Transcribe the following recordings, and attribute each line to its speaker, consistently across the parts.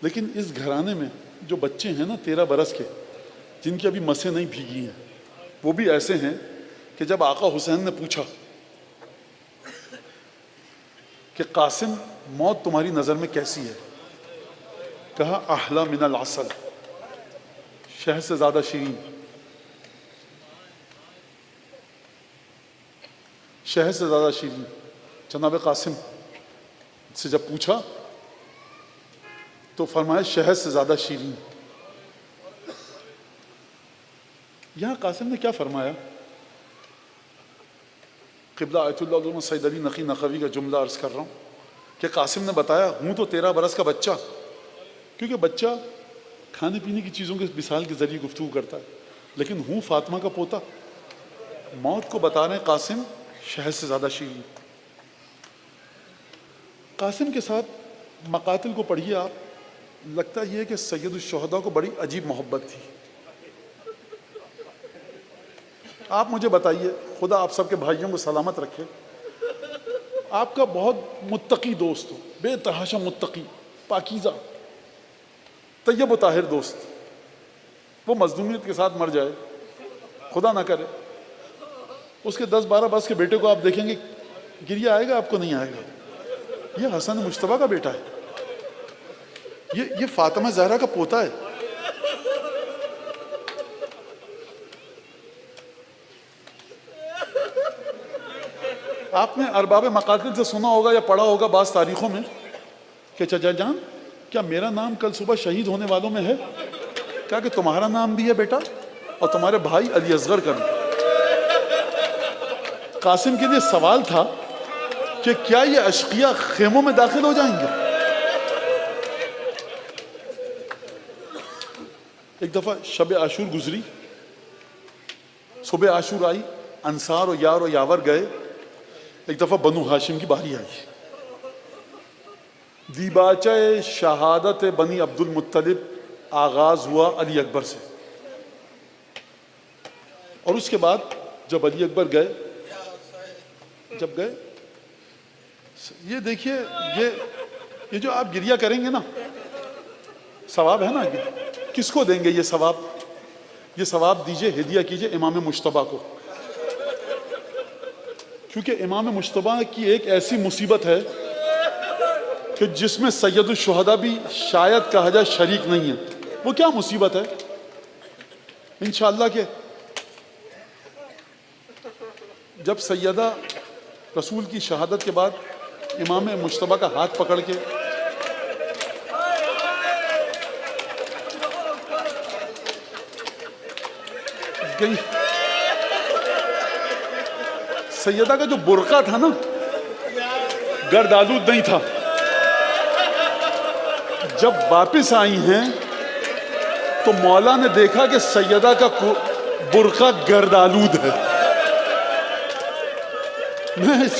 Speaker 1: لیکن اس گھرانے میں جو بچے ہیں نا 13 برس کے، جن کی ابھی مسیں نہیں بھیگی ہیں، وہ بھی ایسے ہیں کہ جب آقا حسین نے پوچھا کہ قاسم موت تمہاری نظر میں کیسی ہے، کہا احلی من العسل، شہد سے زیادہ شیرین، شہد سے زیادہ شیرین۔ جناب قاسم سے جب پوچھا تو فرمایا شہد سے زیادہ شیرین۔ یہاں قاسم نے کیا فرمایا؟ قبلہ آیت اللہ علامہ سید علی نقی نقوی کا جملہ عرض کر رہا ہوں کہ قاسم نے بتایا ہوں تو 13 برس کا بچہ، کیونکہ بچہ کھانے پینے کی چیزوں کے مثال کے ذریعے گفتگو کرتا ہے، لیکن ہوں فاطمہ کا پوتا۔ موت کو بتا رہے ہیں قاسم شہد سے زیادہ شیرین۔ قاسم کے ساتھ مقاتل کو پڑھیے آپ، لگتا یہ ہے کہ سید الشہداء کو بڑی عجیب محبت تھی۔ آپ مجھے بتائیے، خدا آپ سب کے بھائیوں کو سلامت رکھے، آپ کا بہت متقی دوست ہو، بے تحاشا متقی، پاکیزہ، طیب و طاہر دوست، وہ مظلومیت کے ساتھ مر جائے، خدا نہ کرے، اس کے 10-12 برس کے بیٹے کو آپ دیکھیں گے، گریہ آئے گا؟ آپ کو نہیں آئے گا۔ یہ حسن مجتبیٰ کا بیٹا ہے، یہ فاطمہ زہرا کا پوتا ہے۔ آپ نے ارباب مقاتل سے سنا ہوگا یا پڑھا ہوگا بعض تاریخوں میں کہ چچا جان کیا میرا نام کل صبح شہید ہونے والوں میں ہے؟ کہا کہ تمہارا نام بھی ہے بیٹا، اور تمہارے بھائی علی اصغر کا بھی۔ قاسم کے لیے سوال تھا کہ کیا یہ اشقیاء خیموں میں داخل ہو جائیں گے؟ ایک دفعہ شب عاشور گزری، صبح عاشور آئی، انصار و یار و یاور گئے، ایک دفعہ بنو ہاشم کی باری آئی۔ دیباچہ شہادت بنی عبد المطلب آغاز ہوا علی اکبر سے، اور اس کے بعد جب علی اکبر گئے، یہ دیکھیے، یہ جو آپ گریہ کریں گے نا، ثواب ہے نا، کس کو دیں گے یہ ثواب؟ یہ ثواب دیجئے، ہدیہ کیجئے امام مجتبیٰ کو، کیونکہ امام مجتبیٰ کی ایک ایسی مصیبت ہے کہ جس میں سید الشہداء بھی شاید کہا جائے شریک نہیں ہے۔ وہ کیا مصیبت ہے؟ انشاءاللہ کہ جب سیدہ رسول کی شہادت کے بعد امام مجتبیٰ کا ہاتھ پکڑ کے گئی، سیدہ کا جو برقع تھا نا گرد آلود نہیں تھا، جب واپس آئی ہیں تو مولا نے دیکھا کہ سیدہ کا برقع گرد آلود ہے۔ میں اس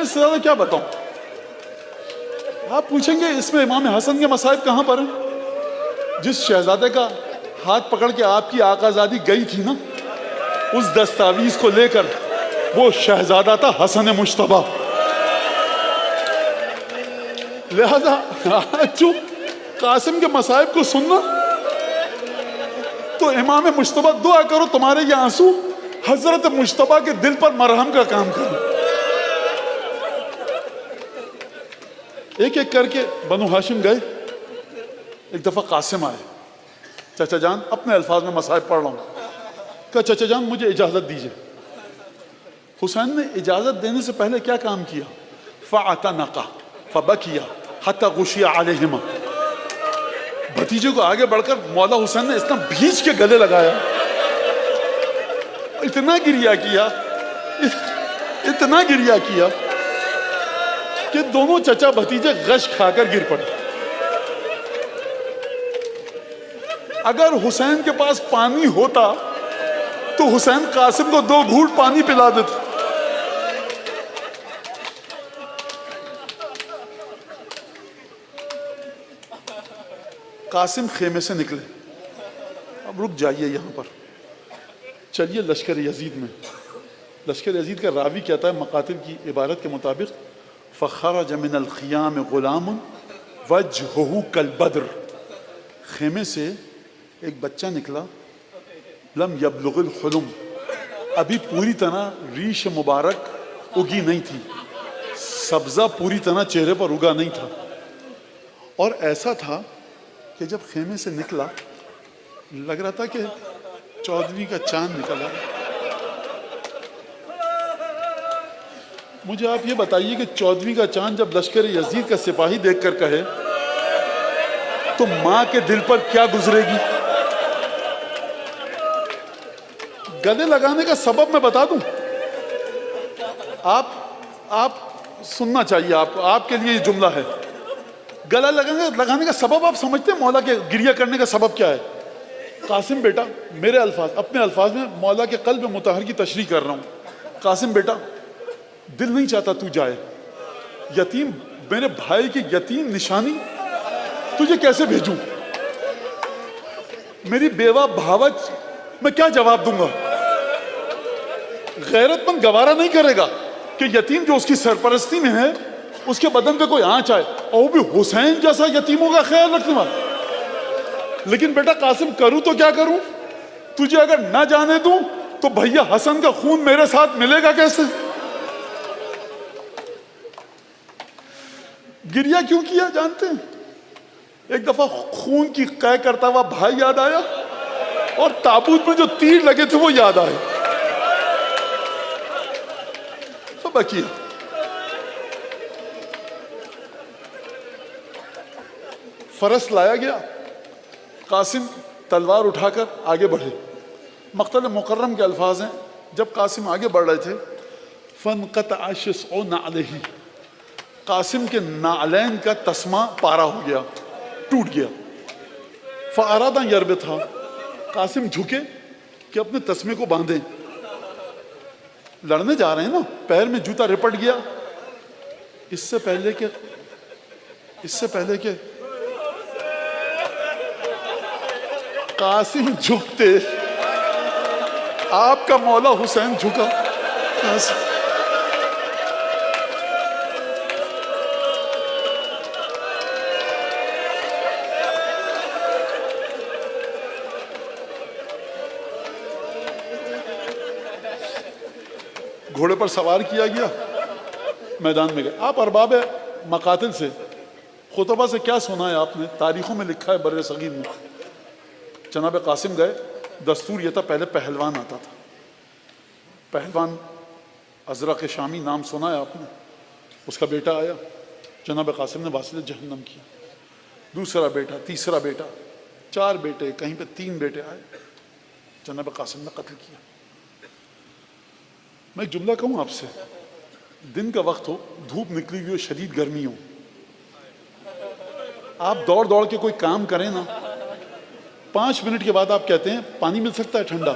Speaker 1: سے زیادہ کیا بتاؤں؟ آپ پوچھیں گے اس میں امام حسن کے مصائب کہاں پر ہیں؟ جس شہزادے کا ہاتھ پکڑ کے آپ کی آقازادی گئی تھی نا، اس دستاویز کو لے کر وہ شہزادہ تھا حسن مجتبیٰ۔ لہذا جو قاسم کے مصائب کو سننا تو امام مجتبیٰ دعا کرو تمہارے یہ آنسو حضرت مجتبیٰ کے دل پر مرہم کا کام کرو۔ ایک ایک کر کے بنو ہاشم گئے، ایک دفعہ قاسم آئے، چچا جان اپنے الفاظ میں مصائب پڑھ رہا ہوں، کہا چچا جان مجھے اجازت دیجئے۔ حسین نے اجازت دینے سے پہلے کیا کام کیا؟ فَعَتَنَقَ فَبَكِيَ حَتَّى غُشِيَ عَلَيْهِمَا، بھتیجے کو آگے بڑھ کر مولا حسین نے اتنا بھینچ کے گلے لگایا، اتنا گریہ کیا کہ دونوں چچا بھتیجے غش کھا کر گر پڑے۔ اگر حسین کے پاس پانی ہوتا تو حسین قاسم کو 2 گھونٹ پانی پلا دیتے۔ قاسم خیمے سے نکلے، اب رک جائیے یہاں پر، چلیے لشکر یزید میں۔ لشکر یزید کا راوی کہتا ہے مقاتل کی عبارت کے مطابق فخرج من الخیام غلام وجهه کالبدر، خیمے سے ایک بچہ نکلا، لم یبلغ الحلم، ابھی پوری طرح ریش مبارک اگی نہیں تھی، سبزہ پوری طرح چہرے پر اگا نہیں تھا، اور ایسا تھا کہ جب خیمے سے نکلا لگ رہا تھا کہ 14ویں کا چاند نکلا۔ مجھے آپ یہ بتائیے کہ 14ویں کا چاند جب لشکر یزید کا سپاہی دیکھ کر کہے تو ماں کے دل پر کیا گزرے گی؟ گلے لگانے کا سبب میں بتا دوں، آپ سننا چاہیے، آپ کے لیے یہ جملہ ہے۔ گلا لگانے کا سبب آپ سمجھتے ہیں مولا کے گریہ کرنے کا سبب کیا ہے؟ قاسم بیٹا، میرے الفاظ اپنے الفاظ میں مولا کے قلب مطہر کی تشریح کر رہا ہوں، قاسم بیٹا دل نہیں چاہتا تو جائے، یتیم میرے بھائی کی یتیم نشانی تجھے کیسے بھیجوں؟ میری بیوہ بھاوچ میں کیا جواب دوں گا؟ غیرت مند گوارا نہیں کرے گا کہ یتیم جو اس کی سرپرستی میں ہے اس کے بدن پہ کوئی آنچ آئے، اور وہ بھی حسین جیسا یتیموں کا خیال رکھنے والا۔ لیکن بیٹا قاسم کروں تو کیا کروں؟ تجھے اگر نہ جانے دوں تو بھیا حسن کا خون میرے ساتھ ملے گا کیسے؟ گریہ کیوں کیا جانتے ہیں؟ ایک دفعہ خون کی قے کرتا ہوا بھائی یاد آیا، اور تابوت میں جو تیر لگے تھے وہ یاد آئے۔ بکی فرس لایا گیا، قاسم تلوار اٹھا کر آگے بڑھے۔ مقتل مکرم کے الفاظ ہیں، جب قاسم آگے بڑھ رہے تھے فَانْقَطَعَ شِسْعُ نَعْلِهِ، قاسم کے نعلین کا تسمہ پارا ہو گیا، ٹوٹ گیا۔ فَأَرَادَ أَنْ يَرْبِطَهَا، قاسم جھکے کہ اپنے تسمے کو باندھیں، لڑنے جا رہے ہیں نا، پیر میں جوتا رپٹ گیا۔ اس سے پہلے کہ قاسم جھکتے آپ کا مولا حسین جھکا۔ گھوڑے پر سوار کیا گیا، میدان میں گئے۔ آپ ارباب مقاتل سے، خطبہ سے کیا سنا ہے آپ نے؟ تاریخوں میں لکھا ہے بر صغیر میں۔ جناب قاسم گئے، دستور یہ تھا پہلے پہلوان آتا تھا، پہلوان ازرق شامی نام سنا ہے آپ نے؟ اس کا بیٹا آیا، جناب قاسم نے واصل جہنم کیا۔ دوسرا بیٹا، تیسرا بیٹا، 4 بیٹے، کہیں پہ 3 بیٹے آئے، جناب قاسم نے قتل کیا۔ میں ایک جملہ کہوں آپ سے، دن کا وقت ہو، دھوپ نکلی ہوئی ہو، شدید گرمی ہو، آپ دوڑ کے کوئی کام کریں نا، 5 منٹ کے بعد آپ کہتے ہیں پانی مل سکتا ہے ٹھنڈا،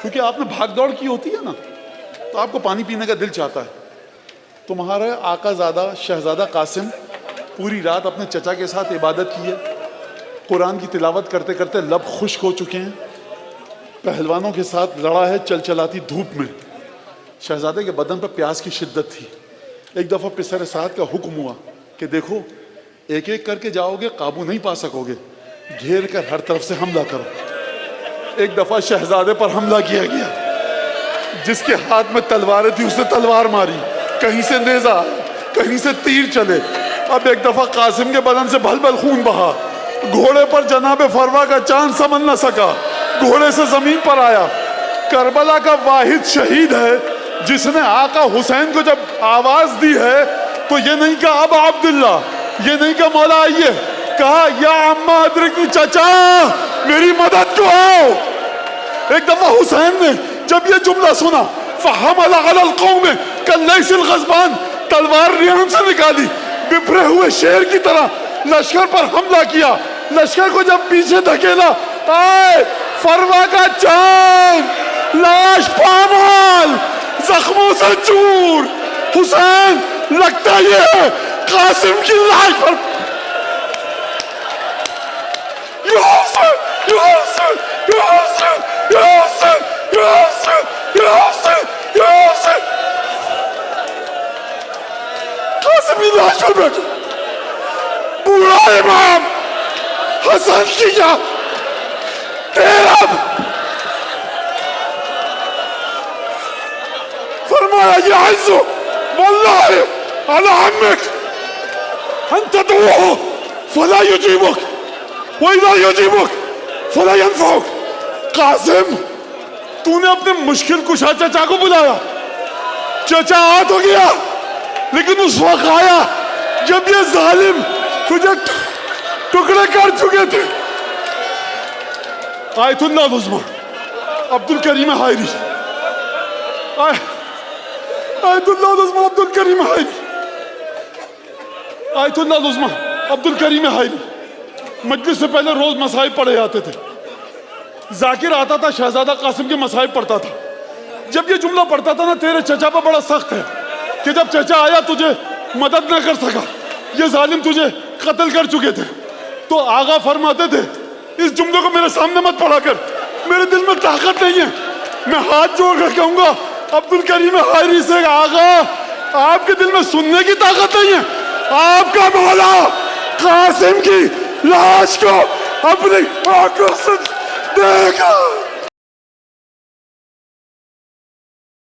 Speaker 1: کیونکہ آپ نے بھاگ دوڑ کی ہوتی ہے نا، تو آپ کو پانی پینے کا دل چاہتا ہے۔ تمہارے آقا زادہ شہزادہ قاسم پوری رات اپنے چچا کے ساتھ عبادت کی ہے، قرآن کی تلاوت کرتے کرتے لب خشک ہو چکے ہیں، پہلوانوں کے ساتھ لڑا ہے چلاتی دھوپ میں، شہزادے کے بدن پر پیاس کی شدت تھی۔ ایک دفعہ پسر سعد کا حکم ہوا کہ دیکھو ایک ایک کر کے جاؤ گے، قابو نہیں پا سکو گے، گھیر کر ہر طرف سے حملہ کرو۔ ایک دفعہ شہزادے پر حملہ کیا گیا، جس کے ہاتھ میں تلواریں تھی اس نے تلوار ماری، کہیں سے نیزہ، کہیں سے تیر چلے۔ اب ایک دفعہ قاسم کے بدن سے بھل بھل خون بہا، گھوڑے پر جناب فروا کا چاند سمجھ نہ سکا، گھوڑے سے زمین پر آیا۔ کربلا کا واحد شہید ہے جس نے آقا حسین کو جب آواز دی ہے تو یہ نہیں کہا ابا عبداللہ، یہ نہیں کہا مولا آئیے، کہا یا عمہ ادرکنی، چچا میری مدد کو آؤ۔ ایک دفعہ حسین نے جب یہ جملہ سنا فحمل علی القوم کاللیث الغضبان، تلوار ریان سے نکالی، بپھرے ہوئے شیر کی طرح لشکر پر حملہ کیا۔ لشکر کو جب پیچھے دھکیلا، آئے فروا کا چاند، لاش پامال، زخموں سے چور۔ حسین لگتا یہ ہے قاسم کی لاش پر قاسم کی لاش پر بیٹھو. بوڑھا امام حسن کی یاد تیرا فرمایا يعز والله على عمك أن تدعوه فلا يجيبك وإذا يجيبك فلا ينفعك. قاسم تو نے اپنے مشکل کشا چچا کو بلایا. چچا آ تو گیا لیکن اس وقت آیا جب یہ ظالم تجھے ٹکڑے کر چکے تھے. آیت اللہ العظمی عبد الکریم حائری. آیت اللہ العظمی عبد الکریم حائری. آیت اللہ العظمی عبد الکریم حائری. مجلس سے پہلے روز مصائب پڑھے جاتے تھے. ذاکر آتا تھا شہزادہ قاسم کے مصائب پڑھتا تھا. جب یہ جملہ پڑھتا تھا نا تیرے چچا پہ بڑا سخت ہے کہ جب چچا آیا تجھے مدد نہ کر سکا, یہ ظالم تجھے قتل کر چکے تھے, تو آغا فرماتے تھے اس جملے کو میرے سامنے مت پڑھا کر, میرے دل میں طاقت نہیں ہے. میں ہاتھ جوڑ کر کہوں گا عبد الکریم حائری سے, آغا آپ کے دل میں سننے کی طاقت نہیں ہے. آپ کا مولا قاسم کی لاش کو اپنی آنکھوں سے دیکھا.